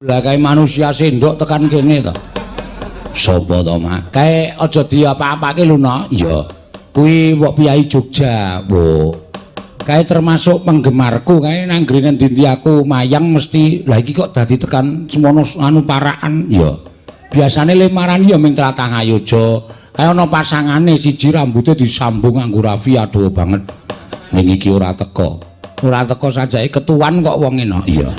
Lah kae manusia sendok tekan kene to. Sopo to, Mak? Kae aja diapa-apake lho, no. Iya. Kuwi wong piyai Jogja, Bu. Kae termasuk penggemarku kae nang grenen dindi aku mayang mesti lah iki kok dadi tekan semono anu parakan. Iya. Biasane lemaran ya ming tlatah Ngayoja. Kae ana pasangane siji rambutnya disambung nganggo rafia adoh banget. Ning iki ora teko. Ora teko sajake ketuan kok wonge no. Iya.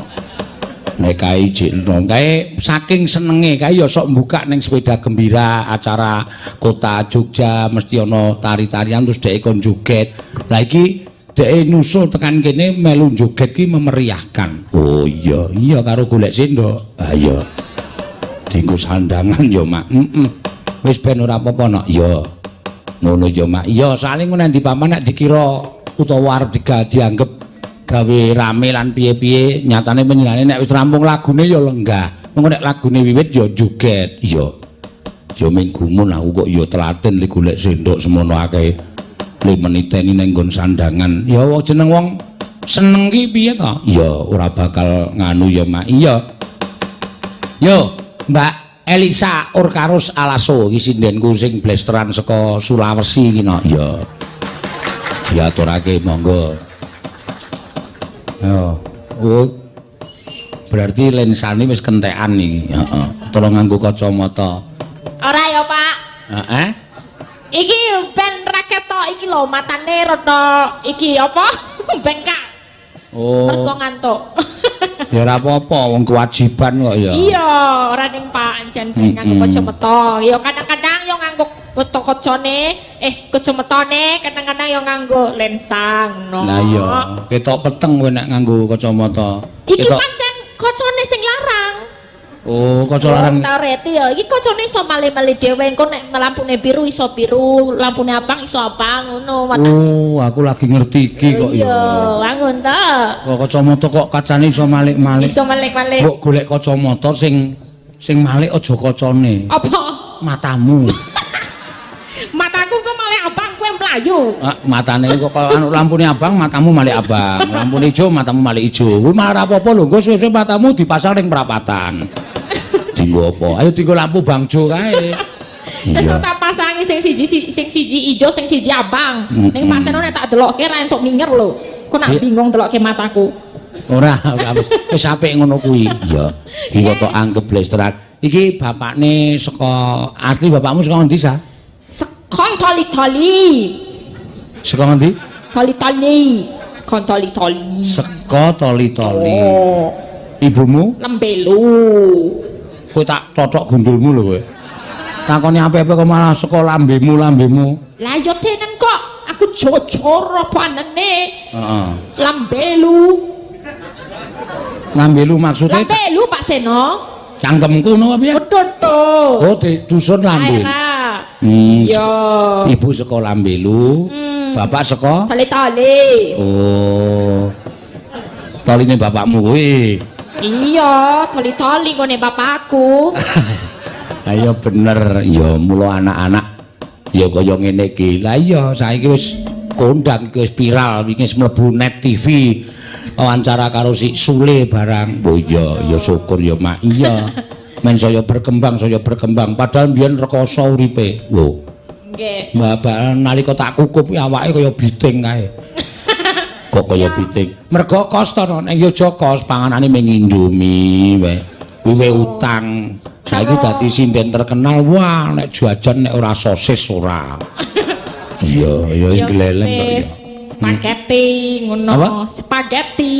Nek kae jekno kae saking senenge kae ya sok mbukak ning sepeda gembira acara kota Jogja mesti ana tari-tarian terus dhek kon joget. Lah iki dhek nusul tekan kene melu joget ki memeriahkan. Oh iya, iya karo golek sendok. Ah iya. Dienggo sandangan ya, Mak. Wis ben ora apa-apa nok. Iya. Ngono ya, Mak. Iya, soalé ngono ndi paman nek dikira utawa arep dianggep gawe rame lan piye-piye nyatane penjenengane nek wis rampung lagune ya lenggah mengko nek lagune wiwit ya joget iya ya minggumun aku kok ya telaten li golek sendok semono akeh li meniteni ning nggon sandangan ya jeneng wong seneng ki piye to iya ora bakal nganu ya Mak iya yo Mbak Elisa Urkarus Alaso iki sindenku sing blesteran saka Sulawesi iki no iya diaturake monggo. Oh, berarti lensane wis kentekan iki. Heeh. Tolong nganggo kacamata. Ora ya, Pak. Heeh. Iki ben ra ketok iki lho matane rada iki apa? Bengkak. Oh. Mergo ngantuk. Ya ora apa-apa, wong kewajiban kok ya. Iya, ora ning Pak jan nganggo kacamata. Ya kadang-kadang yo nganggo kacane, kacamatane kadang-kadang yo nganggo lensa ngono. Lah iya, ketok peteng kowe nek nganggo kacamata. Iki pancen kacane sing larang. Oh, kaca larang. Tareti ya, iki kacane iso malih-malih dhewe engko nek lampune biru iso biru, lampune abang iso abang ngono watane. Oh, aku lagi ngerti iki kok ya. Iya, wangun ta. Kok kacamata kok kacane iso malik-malik. Iso malik-malik. Mbok golek kacamata sing malik aja kacane. Apa? Matamu. Mataku kok malah abang kowe mlayu. Matane kok anu lampune abang, matamu malik abang. Lampune ijo, matamu malik ijo. Kuwi malah apa-apa lho, engko suwe-suwe matamu dipasang ning perapatan. Dinggo apa? Ayo dinggo lampu bangjo kae. Sesuk tak pasangi sing siji ijo, sing siji abang. Ning paseno nek tak delokke ra entuk minger lho. Kok nak bingung delokke mataku. Ora wis apik ngono kuwi. Iya. Iki kok anggap blesteran. Iki bapakne saka asli bapakmu saka endi, Sa? Sekon tali-tali. Saka endi? Tali-tali. Sekon tali-tali. Saka tali-tali. Oh. Ibumu? Lembelu. Kowe tak totok gundulmu lho kowe. Takoni apa-apa kok malah saka lambemu. Lah yo tenen kok aku jojor apa anene. Heeh. Lambelu. Lambelu maksudnya Lambelu Pak Seno. cangkemku ngono apa ya? Betul. Oh, di dusun Lambelu. Yo. Ibu saka Lambelu, bapak saka Tali-tali. Oh. Taline bapakmu kuwi. Iya, tali-tali ngene bapakku. Ayo bener, ya mula anak-anak ya kaya ngene iki. Lah iya, saiki wis kondang iki wis viral, iki wis mlebu net TV. Wawancara karo si Sule barang. Oh iya, ya syukur ya Mak. Iya. Men saya berkembang. Padahal biyen rekoso uripe. Lho. Nggih. Mbak nalika tak kukup awake kaya biting kae. Kok kaya biting. Mergo kos to nek Yogya kos panganane mung Indomie wae. Kuwi utang. Saiki dadi sinden terkenal. Wah, nek jajan nek ora sosis ora. Iya, ya wis gleleng kok ya. Spaghetti ngono. Apa? Spaghetti.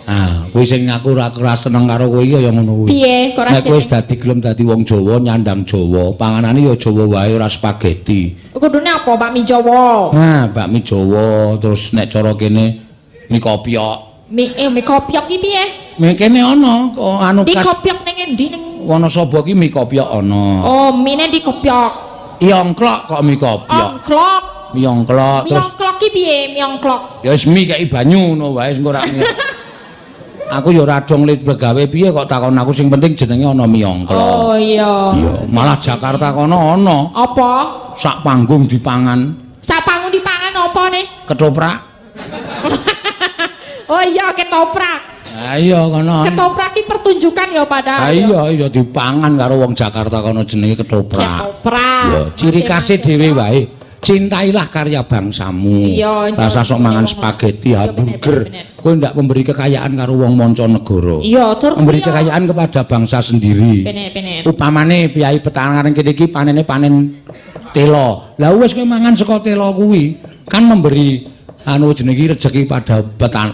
Ah, kowe sing aku ora seneng karo kowe ya ngono kuwi. Piye kok Nek rasane? kowe wis dadi gelem dadi wong Jawa, nyandang Jawa, panganane ya Jawa wae ora spaghetti. Kudune apa bakmi Jawa? Nah, bakmi Jawa, terus nek cara kene mie kopiok. Mie kopiok iki piye? Mie kene ana anu Di khas kopiok ning endi ning? Wonosobo ki mie kopiok ana. Oh, mie di kopiok. Iongklok kok mie kopiok. Ongklok. Mie ongklok Mie terus ongklok ki piye? Mie ongklok. ya wis mie kei banyu ngono wae engko ora mie. Aku ya ora dong lit begawe piye kok takon aku sing penting jenenge ana mie ongklok. Oh iya. Iya, malah Jakarta kono ana. Apa? Sak panggung dipangan. Sak panggung dipangan apa nih? Ketoprak. Oh iya ketoprak. Ha iya kono. Ketoprak iki pertunjukan ya pada. Ha iya dipangan karo wong Jakarta kono jenenge ketoprak. Ketoprak. Ya, ciri khasé dhewe wae. Cintailah karya bangsamu. Iya, rasa sok mangan spaghetti, hamburger. Kowe ndak memberi kekayaan karo wong mancanegara. Iya, tur memberi kekayaan kepada bangsa sendiri. Bener. Upamane piyai petanaran kene iki panene panen telo. Lah wis kowe mangan saka telo kuwi kan memberi jenenge rezeki pada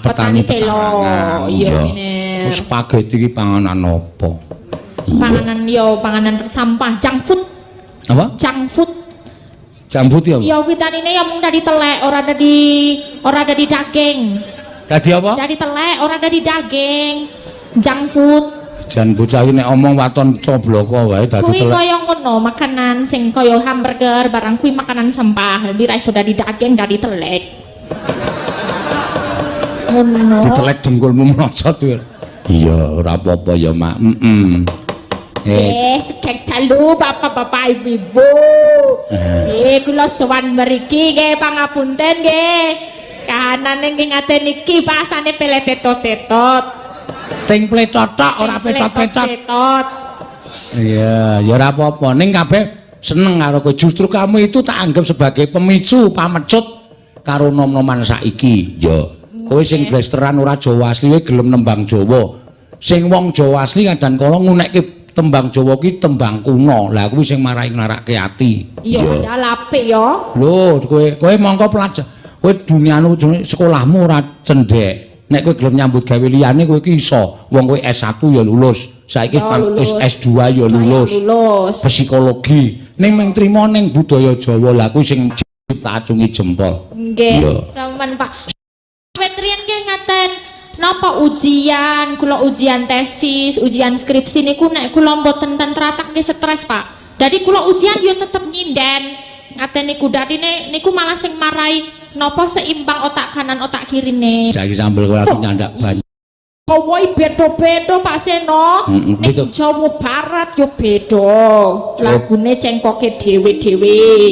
petani telo. Iya, bener. Spaghetti iki panganan apa? Panganan sampah, junk food. Apa? Junk food. Jambut ya? Ya witanine ya mung dari telek, ora dari daging. Dadi apa? Dari telek, ora dari daging. Junk food. Jan bocah iki nek omong waton cobloko wae dadi telek. Kuwi kaya ngono, makanan sing kaya hamburger, barang kuwi makanan sampah. Dadi ra iso dari daging, dari telek. Ngono. Ditelek dengkulmu mlocot kuwi. Iya, ora apa-apa ya, Mak. Sekek dalu bapak-bapak ibu-ibu. Kula sowan mriki nggih pangapunten nggih. Kahanan ing ngaten iki pasane peletetot-tetot. Ting pletotok ora petot-petot. Iya, ya ora apa-apa. Ning kabeh seneng karo kowe. Justru kamu itu tak anggap sebagai pemicu pamecut karo nom-noman saiki. Ya. Kowe sing blasteran ora Jawa asli kowe gelem nembang Jawa. Sing wong Jawa asli kadang kala ngunekke tembang Jawa ki tembang kuno. Lah kuwi sing marai nglarake ati. Iya, ya apik ya. Lho, kowe mongko pelajar. Kowe dunianu sekolahmu ora cendhek. Nek kowe gelem nyambut gawe liyane kowe ki iso. Wong kowe S1 ya lulus. Saiki wis S2 ya lulus. Psikologi. Ning mung trima ning budaya Jawa. Lah kuwi sing tak acungi jempol. Nggih. Sampun Pak. Petrian nggih ngaten. Napa ujian, kula ujian tesis, ujian skripsi niku nek kula mboten tentratak nggih stres, Pak. Dadi kula ujian yo tetep nyinden. Ngaten niku dadine niku malah sing marai napa seimbang otak kanan otak kirine. Saiki sambel kula nyandak banyu. Kowoi beda-beda Pak Seno. Nek Jawa Barat yo beda. Lagune cengkoke dhewe-dhewe.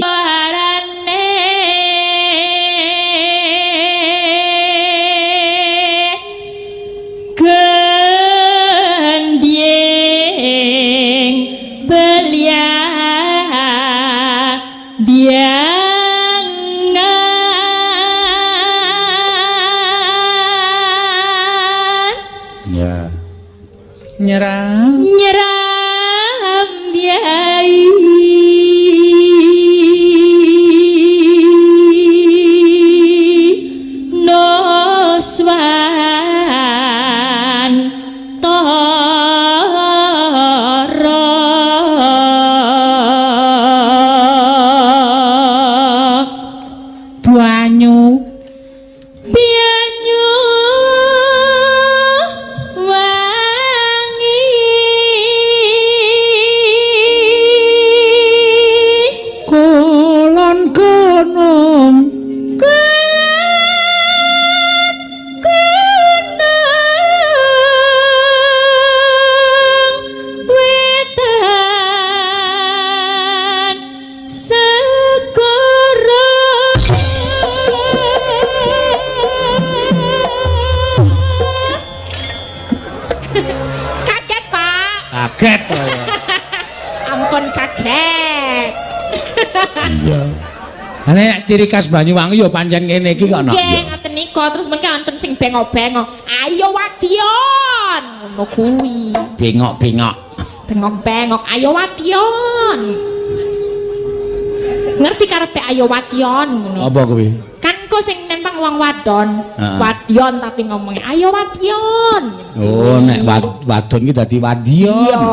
Nyeram biai noswan toro banyu kaget. Ampun kaget. Iya. Nek ciri khas Banyuwangi ya pancen ngene iki kok ana. Nggih, ngaten nika terus mengke wonten sing bengok-bengok. Ayo wadyon. Ngono kuwi. Bengok-bengok. Bengok-bengok, ayo wadyon. Ngerti karepe ayo wadyon ngono. Apa kuwi? Kan kok sing nempang wong wadon. Wadyon tapi ngomongnya ayo wadyon. Oh, nek wadon iki dadi wadyon. Iya.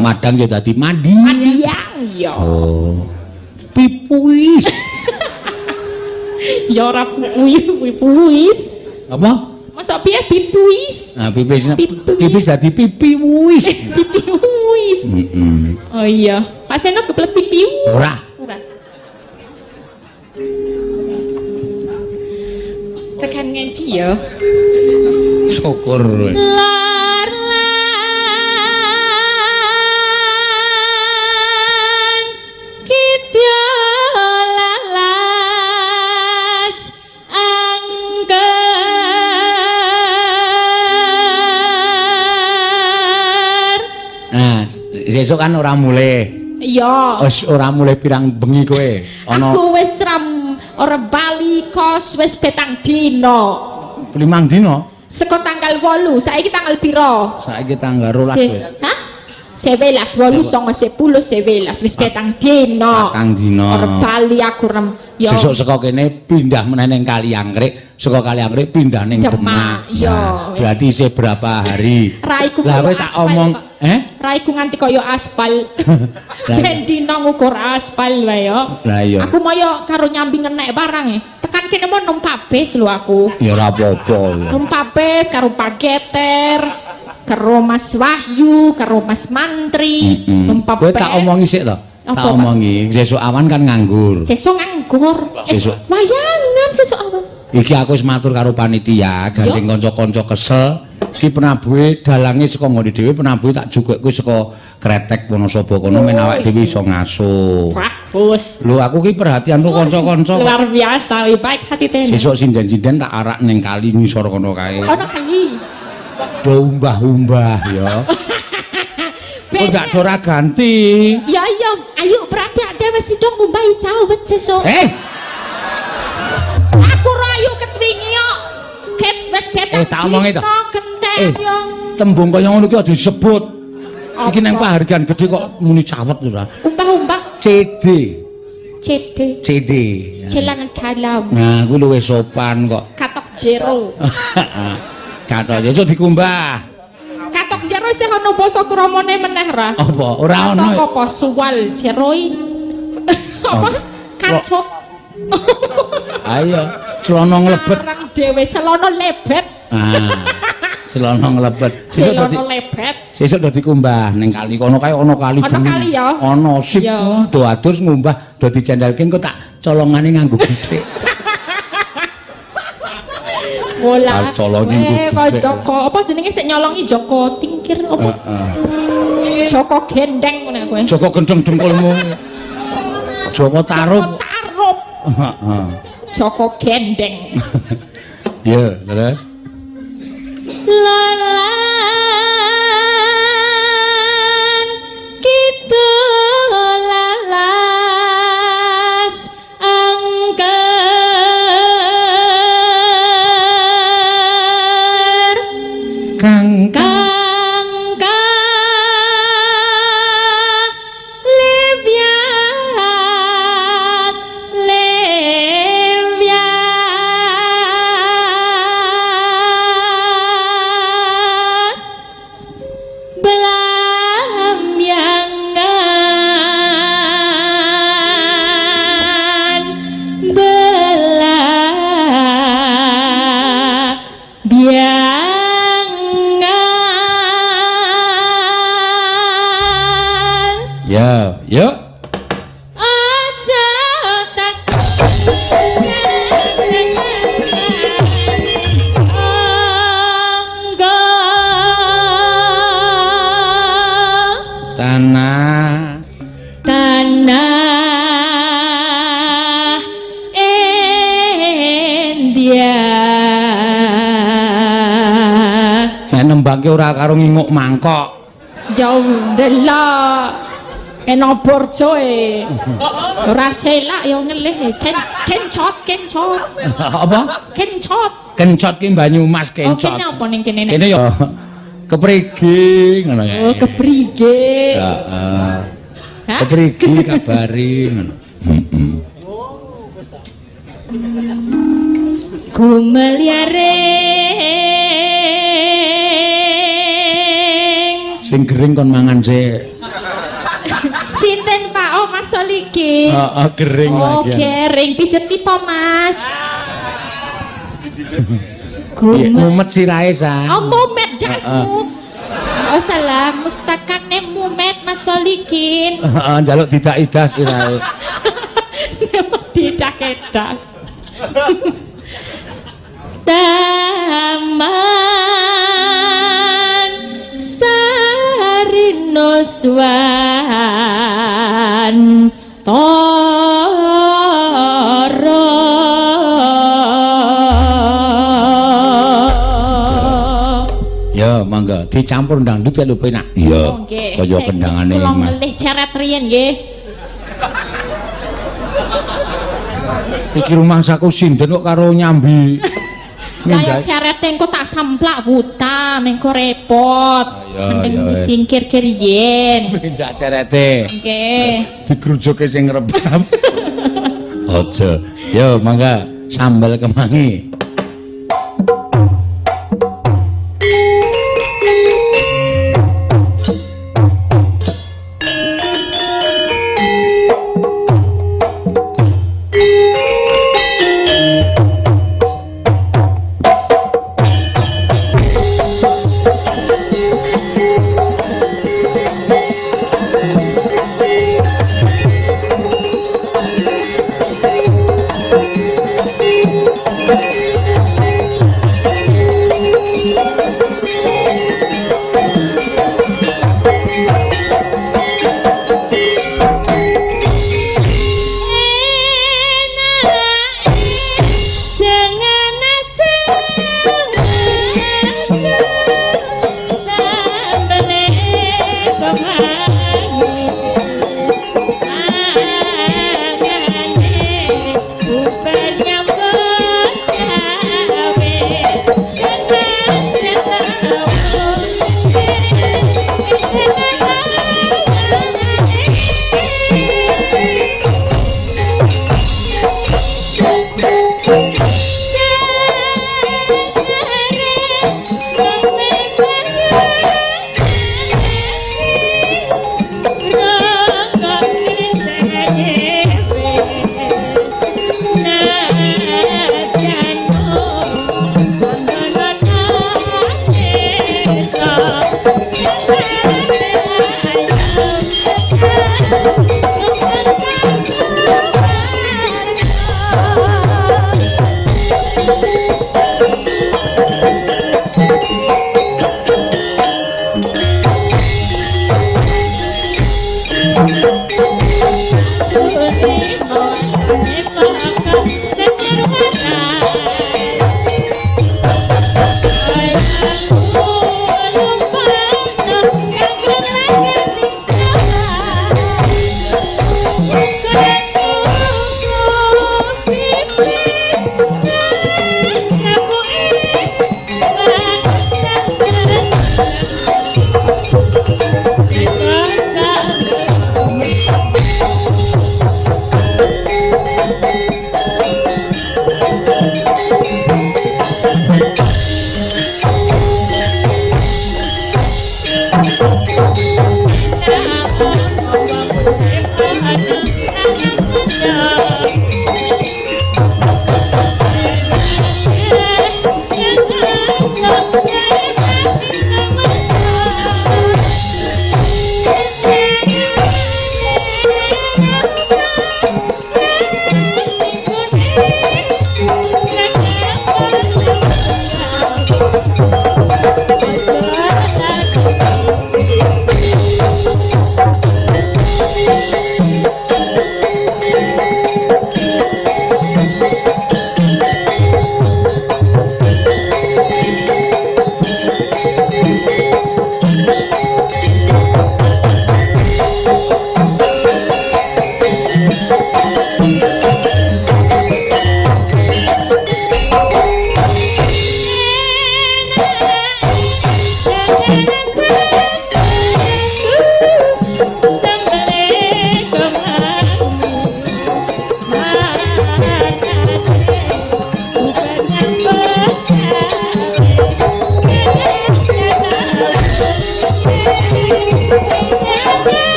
Madang ya dadi madiang. Madiang iya. Oh. Pipuis. Ya ora pipuis. Apa? Masa piye pipuis? Nah, pipis dadi pipiwis. Pipiwis. Oh iya. Pak Seno kebelet pipiwis. Ora. Tekan ngendi ya? Syukur. Lar kita lalas angger sesuk kan ora mulai. Iya. Wis ora mulai pirang bengi kowe. Aku wis ora bali kos wis 7 dina. 5 dina. Seko tanggal 8, saiki tanggal piro? Saiki tanggal 12. Hah? 11, 8, 9, 10, 11 wis 7 dina. 4 dina. Ora bali aku rem. Ya. Sesuk saka kene pindah meneh ning Kaliangkrik, saka Kaliangkrik pindah ning Demak. Ya, berarti isih berapa hari? Raiku lah kowe tak omong, Raiku nganti kaya aspal. Ben dina ngukur aspal wae yo. Lah iya. Aku moyo karo nyambi ngenek barang e. Tekan kene mau numpak bis lho aku. Ya ora apa-apa ya. Numpak bis karo Pak Geter, karo Mas Wahyu, karo Mas Mantri, numpak kowe bis. tak omongi sik to. Tak Apa, omongi, sesuk awan kan nganggur. Sesuk nganggur. Sesuk. Wayangan sesuk awan. Iki aku wis matur karo panitia, gandeng kanca-kanca kesel. Iki penabuhe dalange saka ngene dhewe, penabuhe tak jukukku saka Kretek Wonosobo kono men awake dhewe iso ngasuh. Bagus. Lho aku ki perhatian karo kanca-kanca. Luar biasa, baik hati tene. Sesuk sinden-sinden tak arak ning kali ngisor kono kae. Ono kali. Do umbah-umbah ya. Kok ndak ora ganti? Ya iya, ayo berarti dhewe sida ngumbahi cawet sesuk. Aku rayu ketwingi yo. Ket wis betah. Tak omongi to. Genteng yo. Tembung kaya ngono ki aja disebut. Iki nang pahargyan gede kok muni cawet ora. Umbah-umbah. CD. CD. Celana dalam. Nah, kuwi luwih sopan kok. Katok jero. Katok jero dikumbah. Katok jero isih ana basa kramane meneh ra? Apa? Ora ana. Katok apa suwal jeroi. Apa? Kancut. Ayo, celana nglebet. Larang dhewe celana lebet. Celana nglebet. Celana lebet. Sesuk do dikumbah ning kali kono kae ana kali Ana kali ya. Ana sip. Do adus ngumbah do dicendelke engko tak colongane nganggo githik. Bola. Colongi Joko apa jenenge sik nyolongi Joko Tingkir apa? Joko Gendeng ngene kowe. Joko gendeng dengkulmu. Joko tarup. Joko Gendeng. Iya, terus. Lalan kita lalas angker Kang Yuk. Aja tak tanah India. nek nembangke ora karo nginguk mangkok. Jauh delok eno borjo ora selak ya ngelih kencot Apa? Kencot ki Banyumas kencot. Kene apa ning kene Kene ya keprigi ngono ya. Oh keprige. Heeh. Keprigi kabari ngono. Gumeliaring sing gering kon mangan sik. Sinten Pak? Oh Mas Soliki. Gering lagi. Oh gering pijeti po Mas. Mumet sirahe sa. Oh mumet dasmu. Oh salah mustakane mumet Mas Solikin. Njaluk didak idas sirahe. Didak-edak. Taman Sarinoswan Toro. Ya, mangga dicampur dangdut ya lupa nak. Iya. Kaya kendangane Mas. Kula Mas. ngelih ceret riyen nggih. Iki rumangsaku sinden kok karo nyambi. Kaya ceret engko tak samplak buta, mengko repot. Mending disingkir riyen. Ndak cerete. Nggih. Digrujuke sing rebab. Aja. Yo mangga sambal kemangi.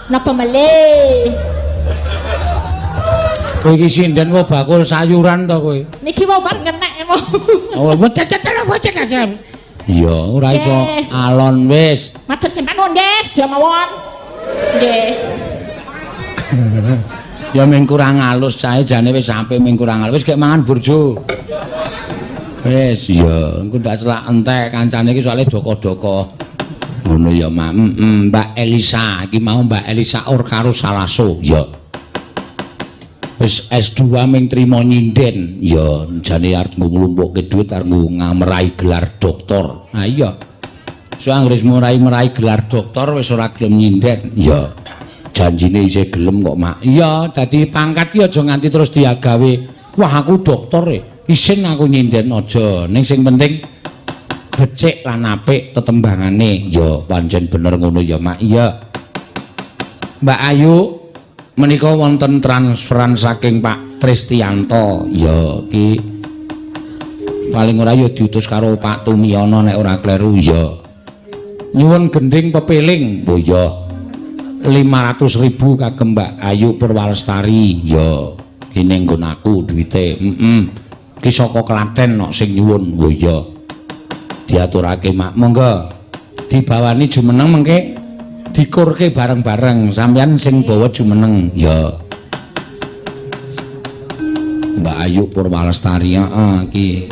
Napa malih? Kowe iki sinden wae bakul sayuran to kowe. Niki mau bar ngenek mau. Oh, bocah-bocah kasar. Iya, ora iso alon wis. Matur simpan nuwun nggih, sedaya mawon. Nggih. Ya ming kurang halus cae jane wis sampe ming kurang halus wis gek mangan burjo. Wis ya, engko ndak selak entek kancane iki soalé doko-doko. Ngono ya, Mak. Mbak Elisa, iki mau Mbak Elisa Or karo Salaso, ya. Wis S2 ming trimo nyinden, ya jane arep nglumpukke dhuwit arep ngamrai gelar doktor. Nah iya. So anggere merai gelar doktor wis ora gelem nyinden, ya. Janjine isih gelem kok, Mak. Iya, dadi pangkat ki aja nganti terus diagawe. Wah, aku dokter isin aku nyinden aja. Ning sing penting becik lan apik tetembangane. Ya, pancen bener ngono ya, Mak. Iya. Mbak Ayu menika wonten transferan saking Pak Tristianto. Ya, ki paling ora ya diutus karo Pak Tumiyono nek ora kleru ya. Nyuwun gending pepiling. Oh ya. 500.000 kagem Mbak Ayu Purwalestari. Ya, kene nggon aku duwite. Ki saka Klaten nok sing nyuwun. Oh iya. Diaturake Mak. Monggo dibawani jumeneng mengke dikurke bareng-bareng sampeyan sing bawa jumeneng. Ya. Mbak Ayu Purwalestari ki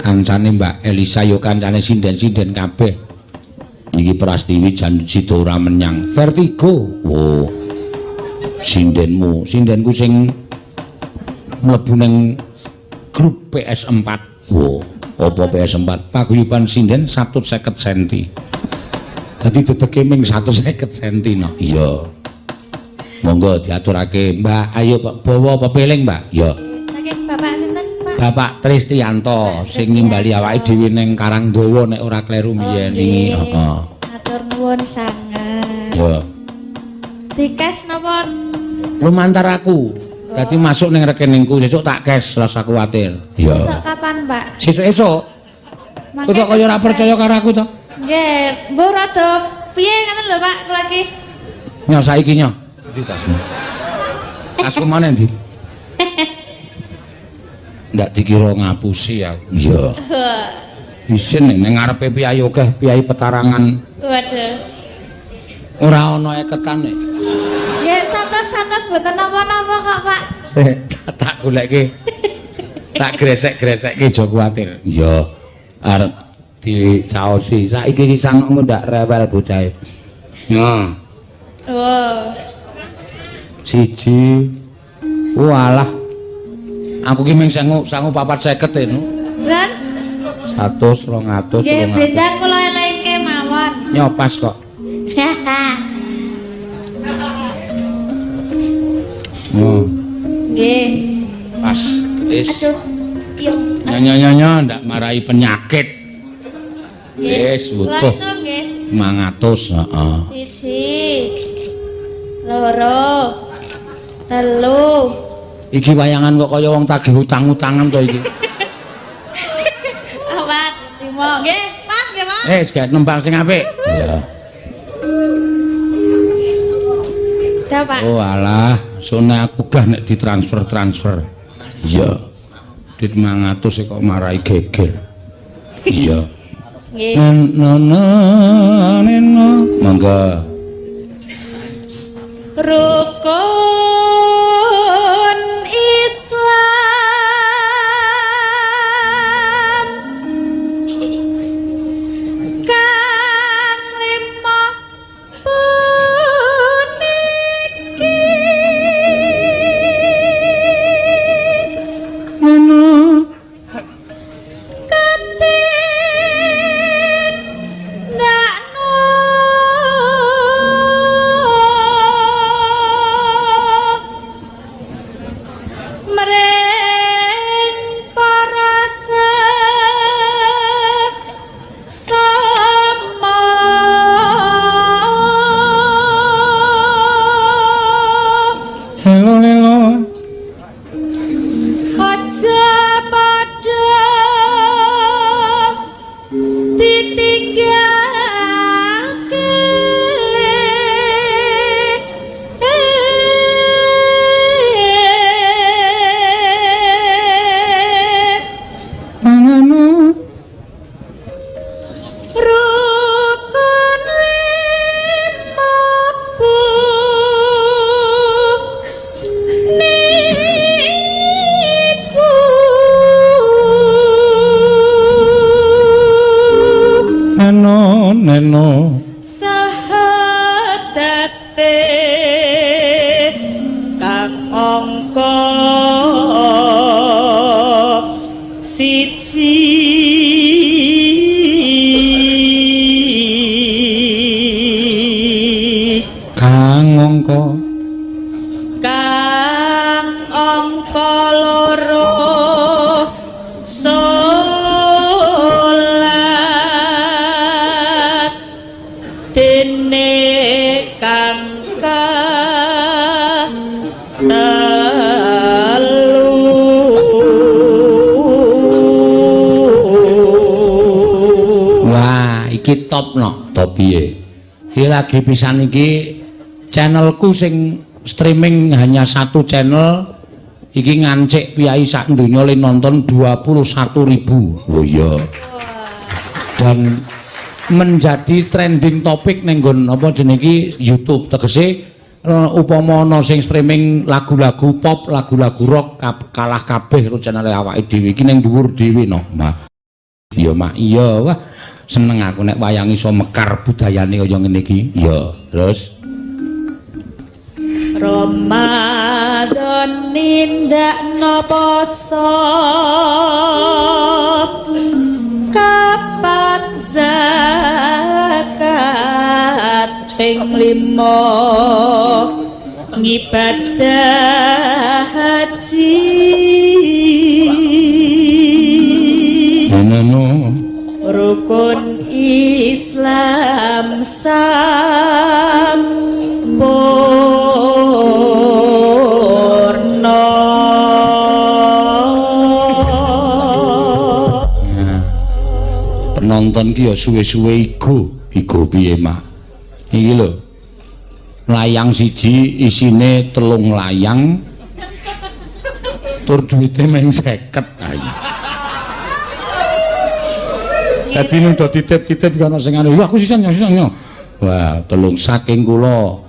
kancane Mbak Elisa yo kancane sinden-sinden kabeh. Iki Prastiwi jan sida ora menyang Vertigo. Oh. Sindenku sing mlebu ning grup PS4. Oh, apa PS4? Paguyuban sinden 150 cm. Dadi dedeke ming 150 cm no. Iya. Monggo diaturake Mbak Ayo bawa pepiling, Mbak. Ya. Saking Bapak sinten, Pak? Bapak Tristianto sing nimbali awake dhewe ning Karangdawa nek ora kleru mbiyen iki. Heeh. Matur nuwun sanget. Ya. Dikes napa? Lumantar aku. Dadi masuk ning rekeningku sesuk tak cash rasa kuwatir. Ya. Besok kapan, Pak? Sesuk-esuk. Kowe kok kaya ora percaya karo aku to? Nggih, mbok rada piye ngoten lho, Pak, kula iki. Nyo saiki nyo. Ndi tasmu? Tasku mana ndi? Ndak dikira ngapusi aku. Iya. Isin ning ngarepe piyai akeh, piyai petarangan. Waduh. Ora ana eketane. Nggih, santos-santos mboten napa-napa kok, Pak. Tak goleke. Tak gresek-gresekke aja kuwatir. Iya. Arep dicaosi. Saiki sisan kok ndak rewel bocahe. Nah. Oh. Siji. Walah. Aku ki mung sangu 450 no. Ran? 100, 200, 300. Nggih, bejan kula elingke mawon. Nyopas kok. Oh. Nggih. Pas. Wis. Aduh. Iya. Nyanyi-nyanyi ndak marahi penyakit. Wis utuh. Kula itu nggih. 500, heeh. 1, 2, 3. Iki wayangan kok kaya wong tagih utang-utangan to iki. Awat 5. Nggih, pas nggih, Pak. Gak nembang sing apik. Iya. Dah, Pak. Oh alah, sone aku gah nek ditransfer. Iya. Dit 500 kok marahi geger. Iya. Nggih. Monggo. Rukun Islam kang 5 puniki neno sahadate kang angka siji kang angka loro solat dene kang iki top no, top piye? Iki lagi pisan iki channelku sing streaming hanya satu channel iki ngancik piyai sak donya le nonton 21.000. Oh iya. Dan menjadi trending topik ning nggon apa jenenge iki YouTube tegese upama ana sing streaming lagu-lagu pop, lagu-lagu rock kalah kabeh karo channel awake dhewe iki ning dhuwur dhewe no. Iya mak iya wah seneng aku nek wayang iso mekar budayane kaya ngene iki. Iya, terus Ramadan nindakno poso kapan zakat ping 5 ngibadah haji rukun Islam sampurna. Penonton ki ya suwe-suwe igo piye mak iki lho layang siji isine 3 layang tur duwite mung 50. Dadi ning do titip-titip ana sing anu aku sisan ya. Wah, telung saking kula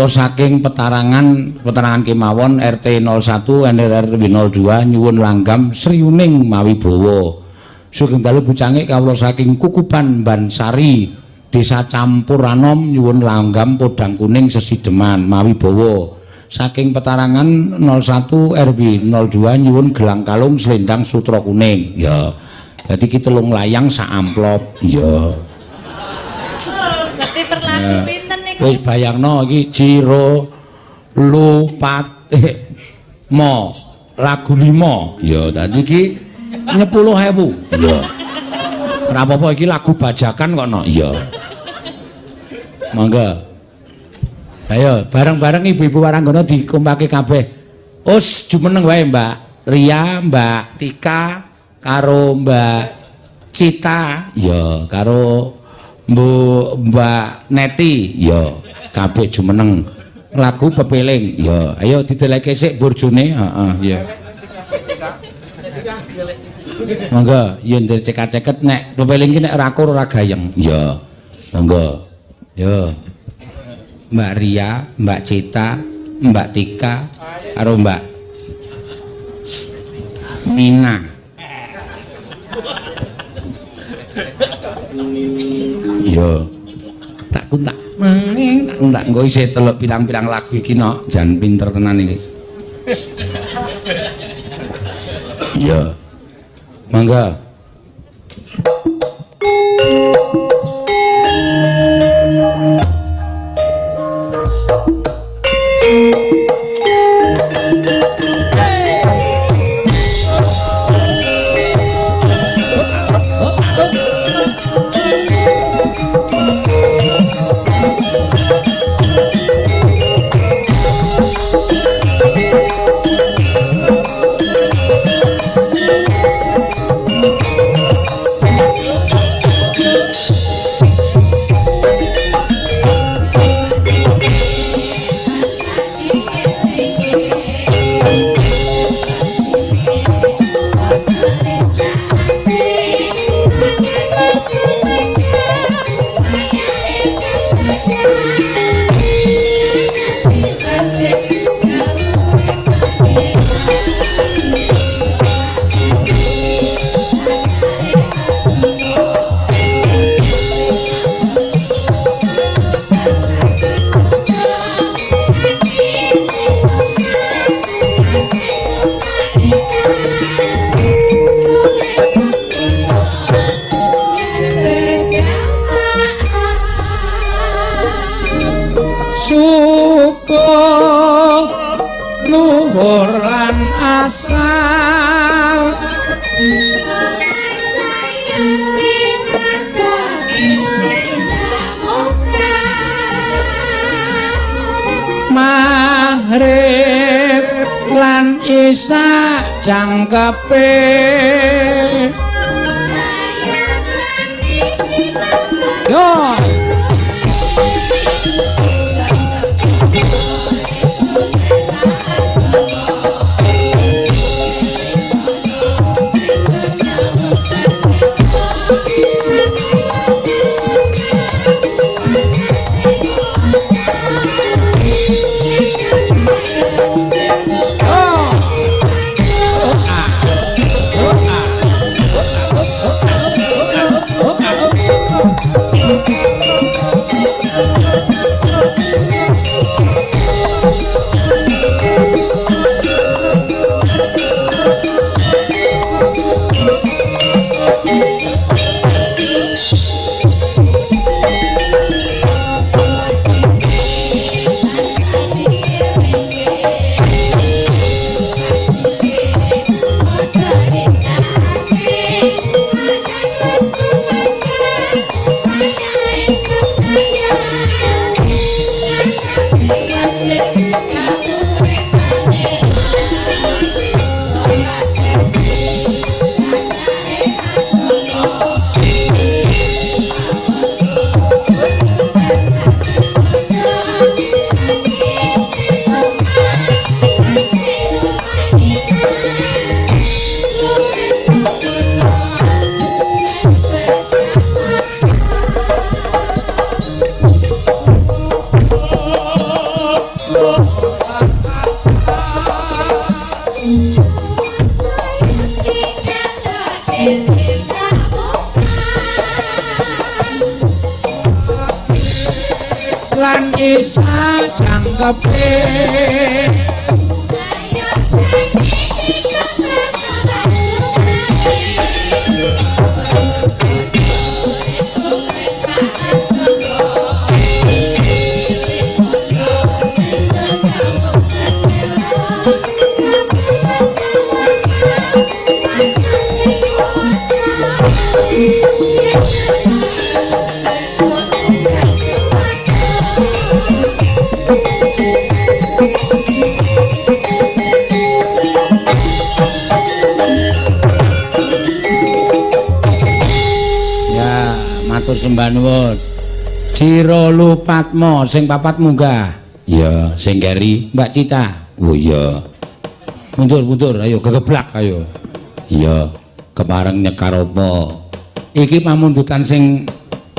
saking petarangan kemawon RT 01 NRR 02 nyuwun langgam Sriuning Mawibowo. Sugeng dalu bucange kawula saking Kukuban Bansari Desa Campuranom nyuwun langgam Podang Kuning Sesideman Mawibowo. Saking petarangan 01 RW 02 nyuwun Gelang Kalung Slendang Sutra Kuning. Ya. Jadi kita telung layang sak amplop. Iya. Jadi perlaku pinten niku? Wis bayangno iki Ciro Lupat Mo lagu 5. Ya, tadi iki 10.000. Iya. Ora apa-apa iki lagu bajakan kok no. Iya. Mangga. Ayo bareng-bareng ibu-ibu waranggana dikumpake kabeh. Us jumeneng wae Mbak Ria, Mbak Tika karo Mbak Cita ya karo Mbak Neti ya kabeh jumeneng lagu pepeling ya ayo dideleke sik burjone heeh ya monggo yen ceket nek pepeling ki nek rakur ora gayeng ya monggo ya Mbak Ria, Mbak Cita, Mbak Tika karo Mbak Mina. Iya. Tak kuntak engko isih teluk pirang-pirang lagu iki no, jan pinter tenan iki. Iya. Mangga. asal Mahrib lan Isya jangkepe yo lan Isya jangkepe matur sembah nuwun. Sira Lupatma sing papat munggah. Ya, sing keri Mbak Cita. Oh iya. Mundur, ayo gegeblak ayo. Iya, kepareng nyekar apa? Iki pamundutan sing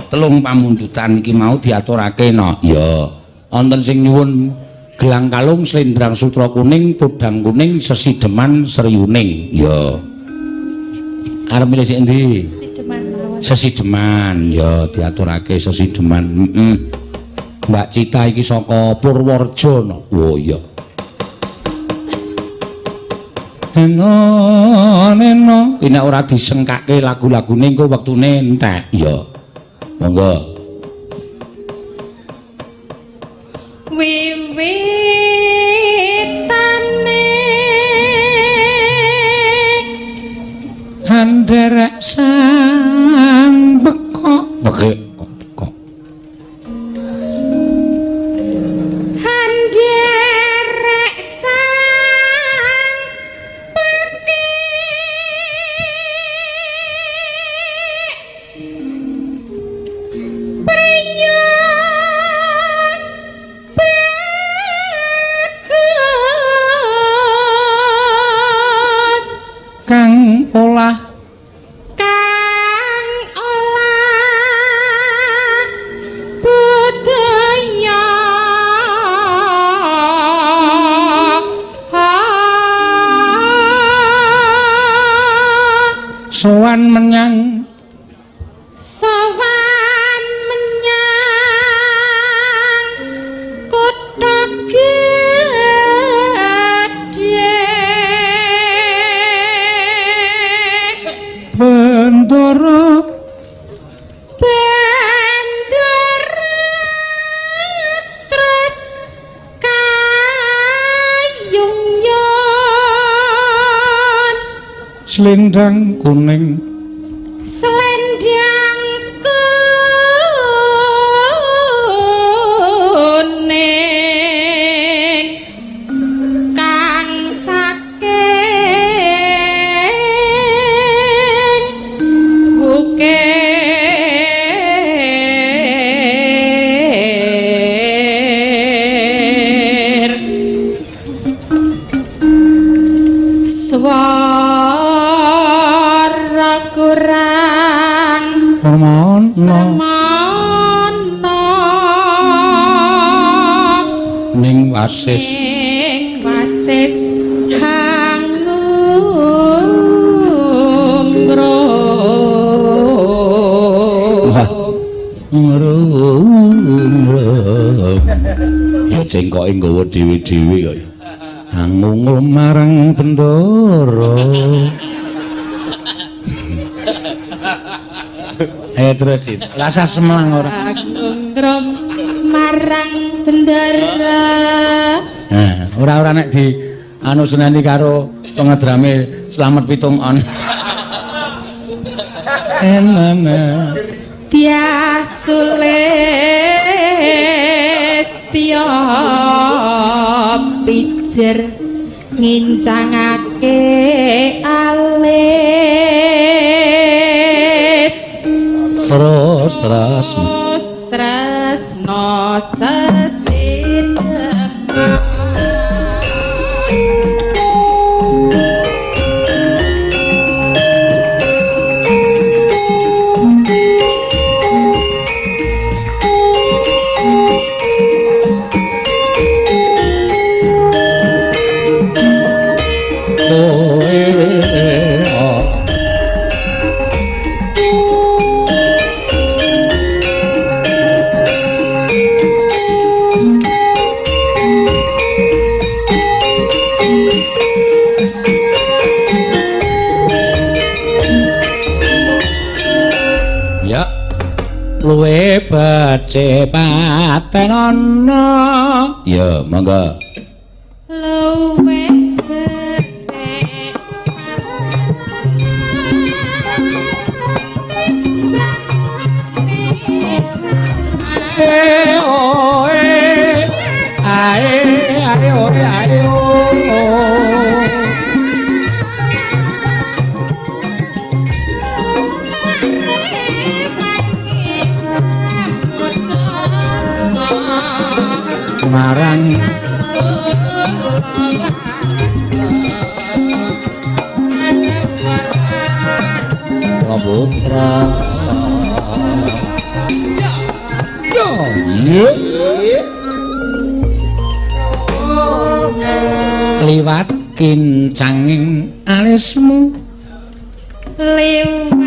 telung pamundutan iki mau diaturake no. Iya. Wonten sing nyuwun gelang kalung slendrang sutra kuning, pudang kuning, sesideman seriuning. Iya. Arep milih sik endi? Sesideman ya diaturake sesideman. Mbak Cita iki saka Purworejo no. Oh iya. Neno iki nek ora disengkake lagu-lagune engko wektune entek. Ya. Monggo. Wiwitane handerek sang bekok bekok handerek sang bekok priya bagus kang olah budaya sowan menyang kutha gedhe Bendara terus kayung selendang kuning selendang kuning kang saking ukir swara kurang permono ning wasis ya cengkoke nggawa dhewe-dhewe kaya angungul marang bendoro ayo terusin rasa semelang ora angungrum marang bendoro ora nek di anu seneni karo pengedrame Slamet Pitung on enana Tia Sulestyo pijer ngincangake alis terus tresno sesidheman luwe becik patenono ya monggo luwe becik marang putra liwat kincanging alismu liwat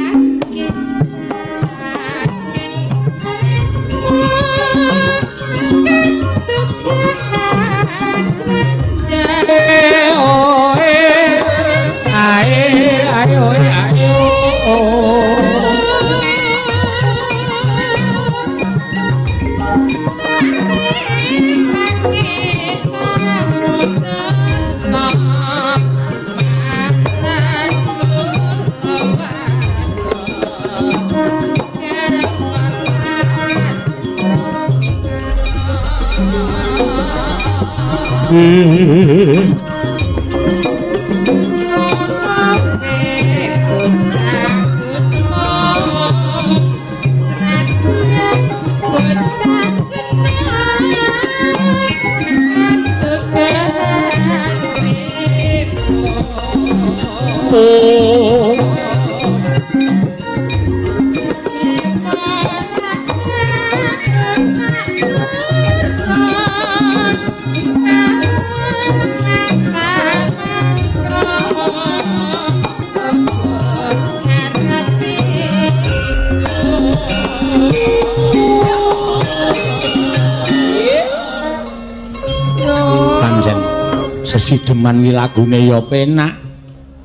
sesideman wi lagune ya penak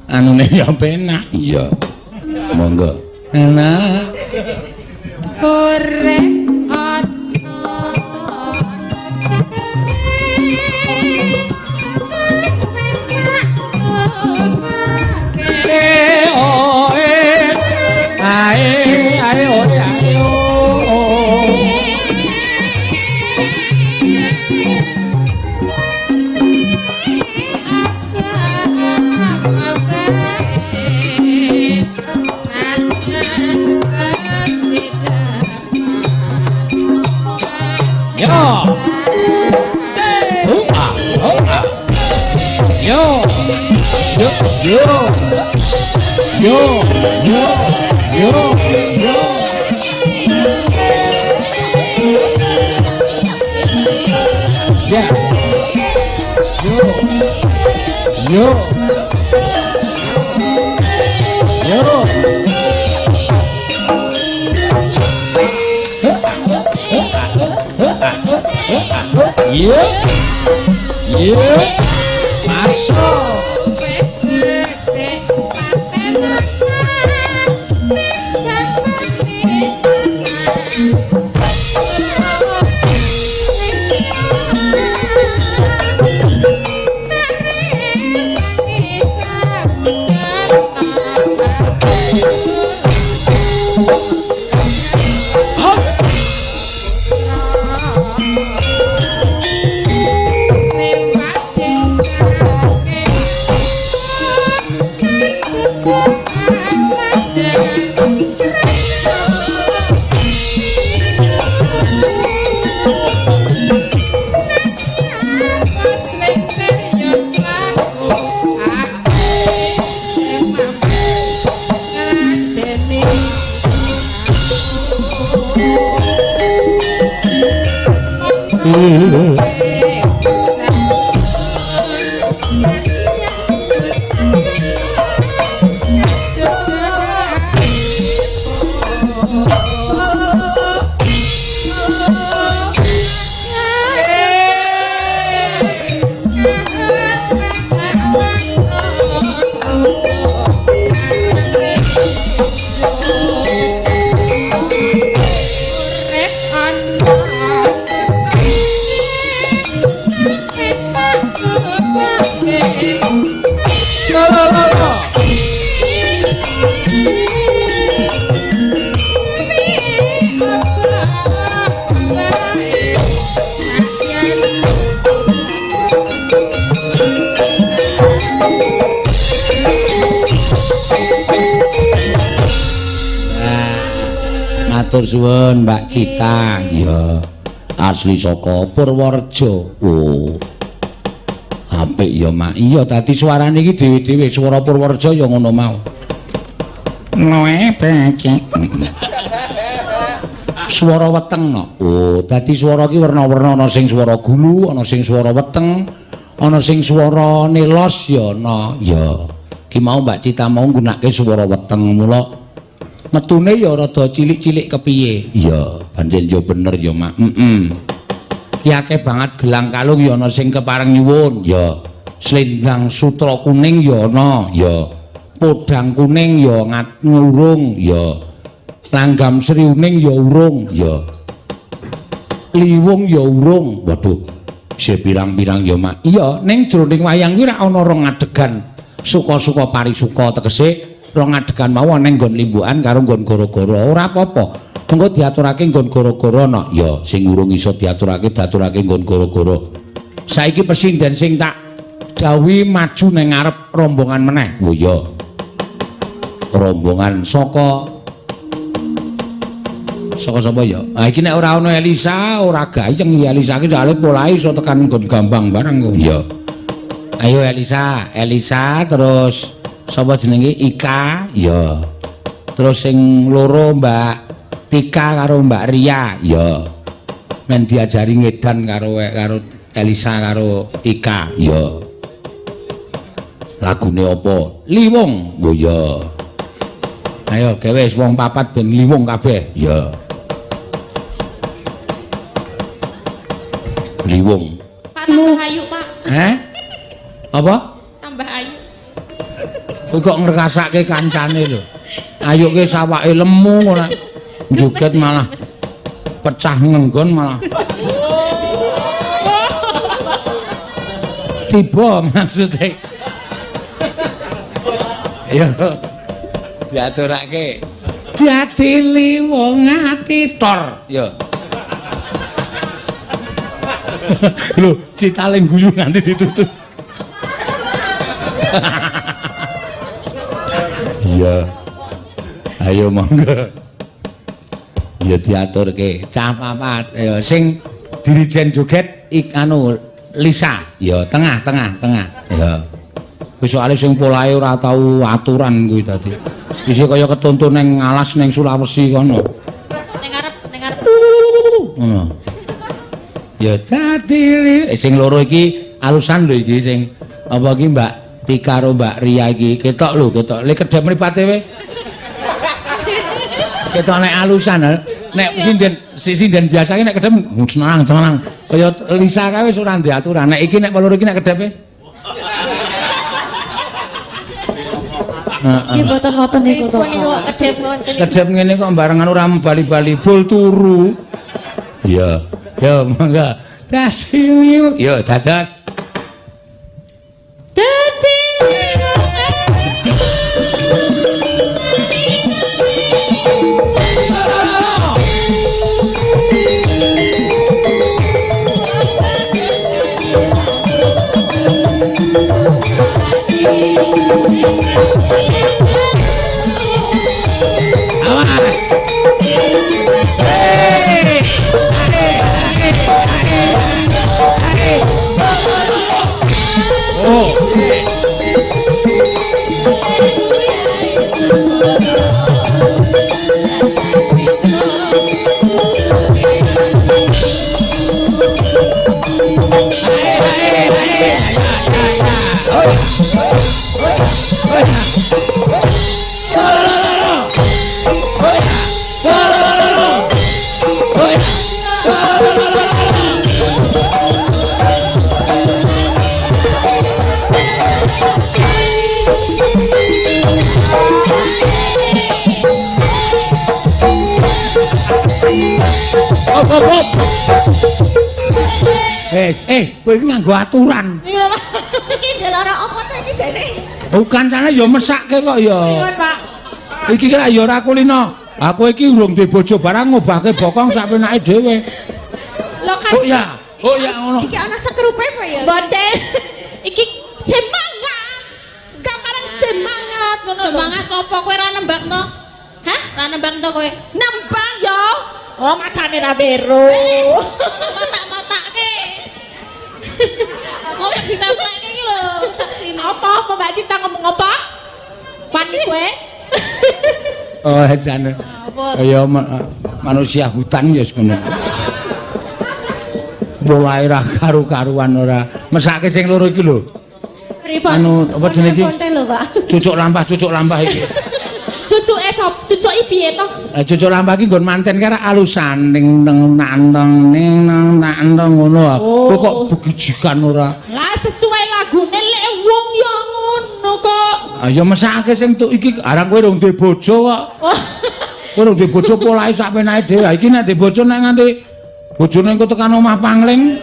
anune ya penak iya monggo enak korek Yo. Yo. Yo. Yo. Yo. Yo. Yo. Yeah. Yo. Yo. Yo. Yeah. Yeah. Masuk. Matur suwun Mbak Cita, ya asli saka Purworejo. Oh, apik ya Mak. Iya dadi suarane iki dhewe-dhewe swara Purworejo ya ngono mau. Noe becek. Swara weteng no. Oh, dadi swara iki werna-werna, ana sing swara gulu, ana sing swara weteng, ana sing swara nelos ya ana. Ya. Ki mau Mbak Cita mau nggunakake swara weteng mula metune ya rada cilik-cilik kepiye. Iya, pancen ya bener ya, Mak. Ki akeh banget gelang kalung ya ana sing kepareng nyuwun. Ya. Slendang sutra kuning ya ana, ya. Podang kuning ya ngurung, ya. Langgam sriuning ya urung, ya. Liwung ya urung. Waduh, isih pirang-pirang ya, Mak. Iya, ning jroning wayang kuwi ra ana rong adegan suka-suka parisuka tegese rong adegan mau ana nggon limbukan karo nggon gara-gara ora apa-apa. Engko diaturake nggon gara-gara no. Ya, sing urung iso diaturake nggon gara-gara. Saiki presiden sing tak dawuhi maju ning ngarep rombongan meneh. Oh ya. Rombongan saka sapa ya? Ah iki nek ora ana Elisa ora gayeng ya Elisa ki jare polahe iso tekan nggon Gambang bareng kok. Iya. Ayo Elisa terus sapa jenenge Ika, ya. Terus sing loro Mbak Tika karo Mbak Ria, ya. Men diajari ngedan karo Elisa karo Ika, ya. Lagune apa? Liwung. Oh ya. Ayo gawe wis wong papat ben liwung kabeh, ya. Liwung. Pak tambah ayu, Pak. Apa? Tambah ayu. Kok ngrekasake kancane lho. Ayuke sawake lemu ora joget malah pecah ngenggon malah. Tiba maksudnya. Ya. Diaturake. Diadili wong ati tor. Ya. Lho, citaling guyu nganti ditutut. Iya. Ayo monggo. Ya diaturke cah papat. Ya sing Dirijen joget anu Lisa. Ya, tengah. Ya. Wis soalé sing polahe ora tau aturan kuwi dadi. Isih kaya ketuntun ning alas ning Sulawesi kono. Ning arep. Ngono. Ya dadi sing loro iki alusan lho iki sing apa iki Mbak Tika karo Mbak Ria iki ketok lho, ketok. Lek kedhep mripate we. Ketok nek alusan, nek sinden biasa iki nek kedhep senang. Kaya Lisa kae wis ora ndek aturan. Nek iki nek loro iki nek kedhepe. Nggih mboten niku to. Niku kedhep ngoten. Kedhep ngene kok barengan ora bali-bali bol turu. Iya. Ya mangga. Dadi yo dados. Dadi kowe iki nganggo aturan. Iki delok apa to iki jane? Bukan sana ya mesake kok ya. Nuwun, Pak. Iki kira ya ora kulino. Aku iki urung duwe bojo barang ngobahke bokong sak penake dhewe. Lho kan. Oh ya ngono. Iki ana sekrupe apa ya? Mboten. Iki semangat. Gambaran semangat ngono. Semangat apa kowe ora nembang to? Hah? Ora nembang to kowe? Nembang yo. Oh, matane ra beru. Matak-matakke. Kok ditampake iki lho saksine. Apa Mbak Cinta ngomong apa? Wani kowe? Oh, jane. Apa? Ya manusia hutan ya ngono. Mulai ra karu-karuan ora. Mesake sing loro iki lho. Pripun? Anu apa jenenge iki? Konten lho, Pak. Cucuk lampah iki. Cucuke sop, cucuke piye to? Cucuk lampah iki nggon manten karo alusan ning nanteng ning nanteng ngono. Kok kok begijikan ora? Lah sesuai lagune lek wong ya ngono kok. Ya mesake sing tuk iki arang kowe rung duwe bojo kok. Kowe rung duwe bojo polahe sak penake dhewe. Iki nek duwe bojo nek nganti bojone engko tekan omah pangling.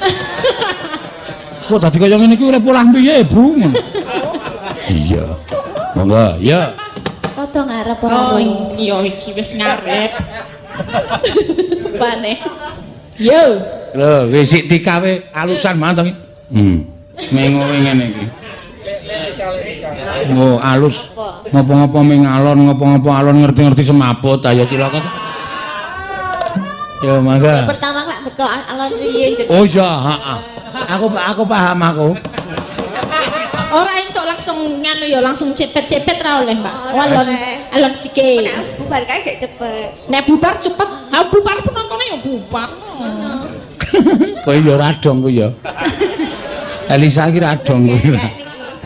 Kok dadi kaya ngene iki urip polah piye, Bu? Iya. Monggo, ya. Rada ngarep Oh, ora. iya iki wis ngarep. Pane. Yo. Lho, wis sik dikawe alusan manteng. Mengo ngene iki. Oh, alus. Ngopo-ngopo mengalon, ngopo-ngopo alon ngerti-ngerti semaput ayo cilaka. Ya, mangga. Pertama lak beko alon riyen jeneng. Oh iya, heeh. Aku paham aku. Ora entuk langsung nganu ya langsung cepet-cepet ra oleh, Mbak. Oh, Alon oleh. alon sikit. Nek wis bubar kae gak cepet. Nek bubar cepet, ha bubar penontonnya ya bubar. Kowe ya radong kuwi ya. Elisa iki radong kuwi.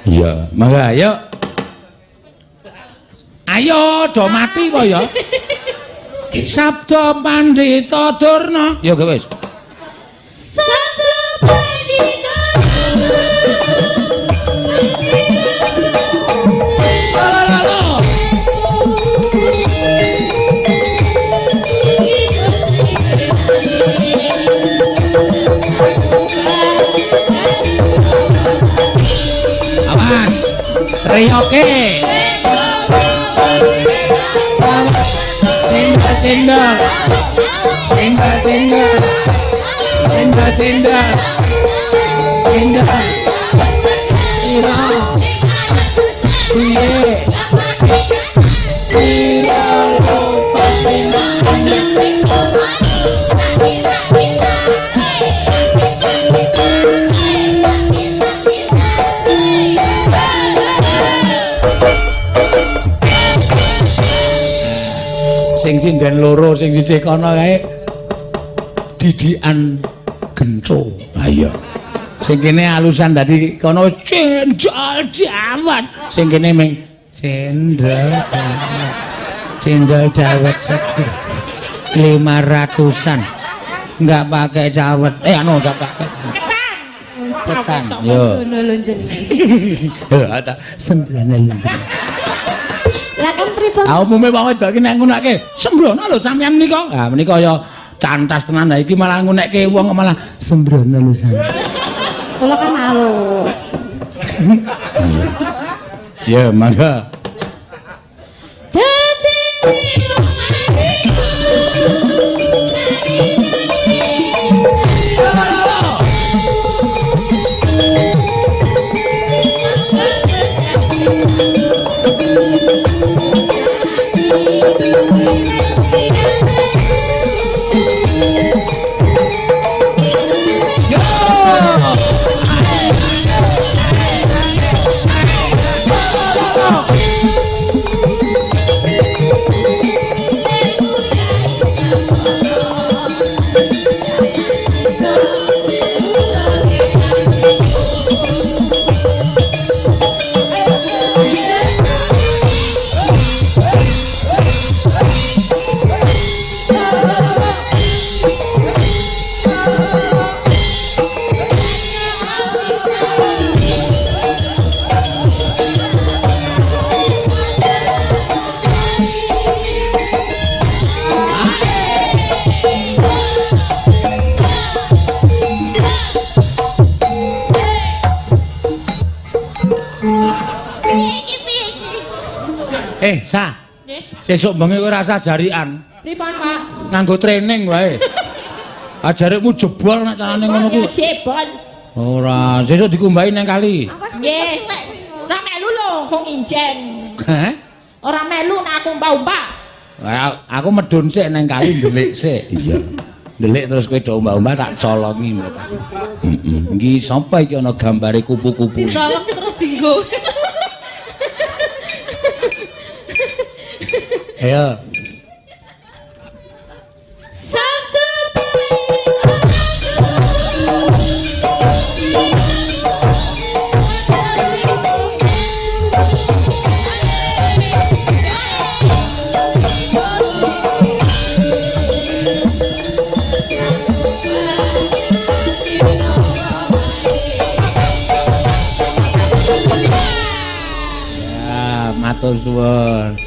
Iya, mangga ayo. Ayo do mati kok ya. Sabda Pandhita Durna. Ya wis. Sabda Pandhita Awas. Riyoke. Tenda. ben loro sing siji kono kae didikan gento. Ha iya. Sing kene alusan dadi kono cendol dawet. Sing kene ming cendol dawet. Cendol dawet seger. 500-an. Enggak pakai cawet. Anu enggak pakai. Setan. Yo. Ngono lho jenenge. Ada sembrono. Lah kan pripun? Umume wong wedok iki nek ngunake sembrono lho sampean menika. Ha menika ya cantas tenan ha iki malah ngunekke wong malah sembrono lho sampean. Kula kan halus. Ya, mangga. Sa. Nggih. Sesuk bengi kowe rasa jarikan. Pripun, Pak? Nganggo training wae. Ajarekmu jebol nek carane ngono kuwi. Jebol. Ora, sesuk dikumbahi nang kali. Nggih. Ora melu lho, kok nginjen. Heh. Ora melu nek aku mbah-mbah. Aku medun sik nang kali ndelik sik. Iya. Ndelik terus kowe do mbah-mbah tak colongi. Heeh. Iki sapa iki ana gambare kupu-kupu. Dicolong terus dinggo. Ayo. Sabtu Ya, matur suwun.